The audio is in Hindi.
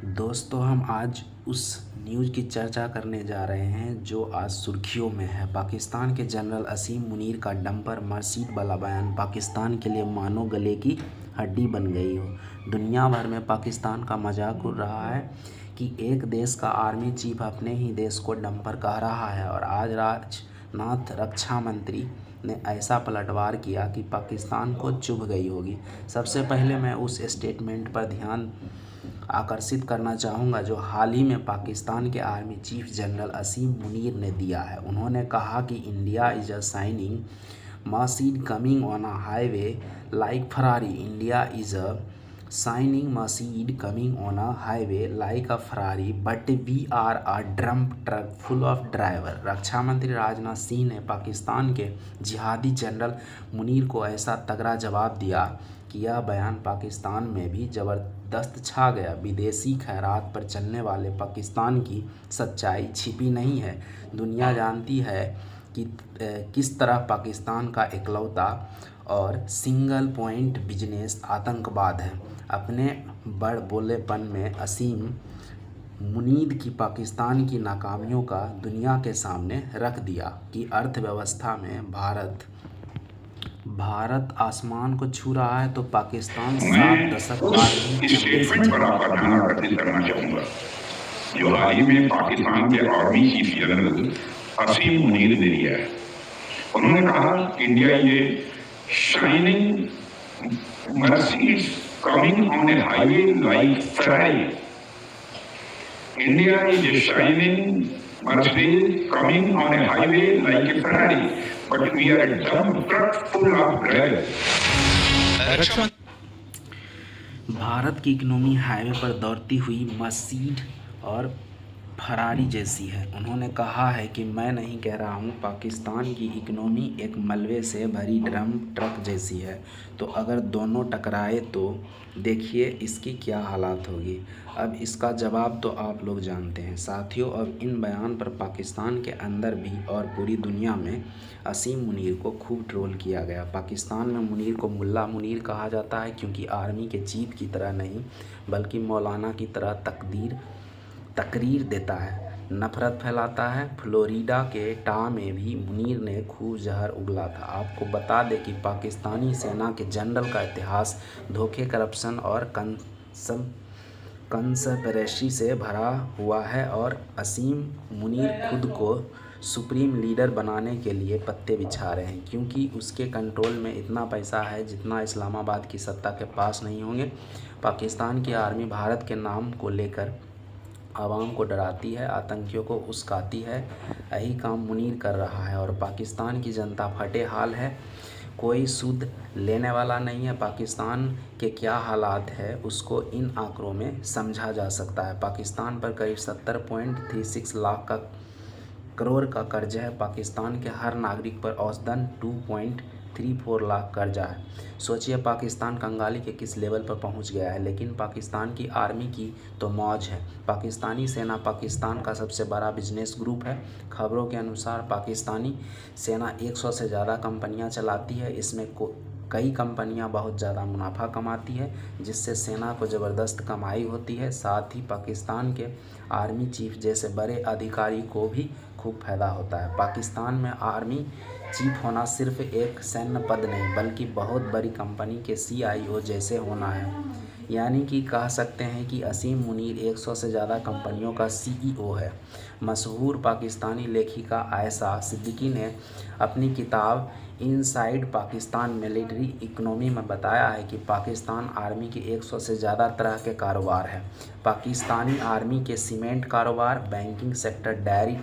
दोस्तों, हम आज उस न्यूज़ की चर्चा करने जा रहे हैं जो आज सुर्खियों में है। पाकिस्तान के जनरल असीम मुनीर का डंपर मर्सीड वाला बयान पाकिस्तान के लिए मानो गले की हड्डी बन गई हो। दुनिया भर में पाकिस्तान का मजाक उड़ रहा है कि एक देश का आर्मी चीफ अपने ही देश को डंपर कह रहा है, और आज राजनाथ रक्षा मंत्री ने ऐसा पलटवार किया कि पाकिस्तान को चुभ गई होगी। सबसे पहले मैं उस स्टेटमेंट पर ध्यान आकर्षित करना चाहूँगा जो हाल ही में पाकिस्तान के army chief general Asim Munir ने दिया है। उन्होंने कहा कि India is a shining machine coming on a highway like Ferrari. India is a shining machine coming on a highway like a Ferrari but we are a dump truck full of driver. रक्षा मंत्री राजनाथ सिंह ने पाकिस्तान के जिहादी जनरल मुनीर को ऐसा तगड़ा जवाब दिया कि यह बयान पाकिस्तान में भी ज़बरदस्त छा गया। विदेशी खैरात पर चलने वाले पाकिस्तान की सच्चाई छिपी नहीं है। दुनिया जानती है कि किस तरह पाकिस्तान का इकलौता और सिंगल पॉइंट बिजनेस आतंकवाद है। अपने बड़ बोलेपन में असीम मुनीर की पाकिस्तान की नाकामियों का दुनिया के सामने रख दिया कि अर्थव्यवस्था में भारत आसमान को छू रहा है तो पाकिस्तान 7 दशक बाद भी इस स्टेटमेंट पर आपका ध्यान आकर्षित करना चाहूंगा जो हाल ही में पाकिस्तान के army chief general Asim Munir ने दिया है। उन्होंने कहा इंडिया ये shining Mercedes coming on a highway like Ferrari. India is shining Mercedes coming on a highway like a Ferrari but we are a dump truck full of dragons। Bharat की इकोनॉमी हाईवे पर दौड़ती हुई मर्सीड और फरारी जैसी है। उन्होंने कहा है कि मैं नहीं कह रहा हूँ, पाकिस्तान की इकोनॉमी एक मलबे से भरी ड्रम ट्रक जैसी है। तो अगर दोनों टकराए तो देखिए इसकी क्या हालत होगी। अब इसका जवाब तो आप लोग जानते हैं। साथियों, अब इन बयान पर पाकिस्तान के अंदर भी और पूरी दुनिया में असीम मुनीर को खूब ट्रोल किया गया। पाकिस्तान में मुनीर को मुल्ला मुनीर कहा जाता है क्योंकि आर्मी के चीफ की तरह नहीं बल्कि मौलाना की तरह तकरीर देता है, नफरत फैलाता है। फ्लोरिडा के टा में भी मुनीर ने खूब जहर उगला था। आपको बता दें कि पाकिस्तानी सेना के जनरल का इतिहास धोखे, करप्शन और कंस्पिरेसी से भरा हुआ है, और असीम मुनीर खुद को सुप्रीम लीडर बनाने के लिए पत्ते बिछा रहे हैं क्योंकि उसके कंट्रोल में इतना पैसा है जितना इस्लामाबाद की सत्ता के पास नहीं होंगे। पाकिस्तान की आर्मी भारत के नाम को लेकर आवाम को डराती है, आतंकियों को उस्काती है। यही काम मुनीर कर रहा है और पाकिस्तान की जनता फटे हाल है। कोई सूद लेने वाला नहीं है। पाकिस्तान के क्या हालात है उसको इन आंकड़ों में समझा जा सकता है। पाकिस्तान पर करीब 70.36 लाख करोड़ का कर्ज है। पाकिस्तान के हर नागरिक पर औसतन 2.34 लाख कर्जा है। सोचिए पाकिस्तान कंगाली के किस लेवल पर पहुंच गया है। लेकिन पाकिस्तान की आर्मी की तो मौज है। पाकिस्तानी सेना पाकिस्तान का सबसे बड़ा बिजनेस ग्रुप है। खबरों के अनुसार पाकिस्तानी सेना 100 से ज़्यादा कंपनियां चलाती है। इसमें कई कंपनियां बहुत ज़्यादा मुनाफा कमाती है जिससे सेना को ज़बरदस्त कमाई होती है। साथ ही पाकिस्तान के आर्मी चीफ जैसे बड़े अधिकारी को भी खूब फायदा होता है। पाकिस्तान में आर्मी चीफ होना सिर्फ एक सैन्य पद नहीं बल्कि बहुत बड़ी कंपनी के CIO जैसे होना है। यानी कि कह सकते हैं कि असीम मुनीर 100 से ज़्यादा कंपनियों का CEO है। मशहूर पाकिस्तानी लेखिका आयशा सिद्दीकी ने अपनी किताब इनसाइड पाकिस्तान मिलिट्री इकोनॉमी में बताया है कि पाकिस्तान आर्मी के 100 से ज़्यादा तरह के कारोबार हैं। पाकिस्तानी आर्मी के सीमेंट कारोबार, बैंकिंग सेक्टर, डेयरी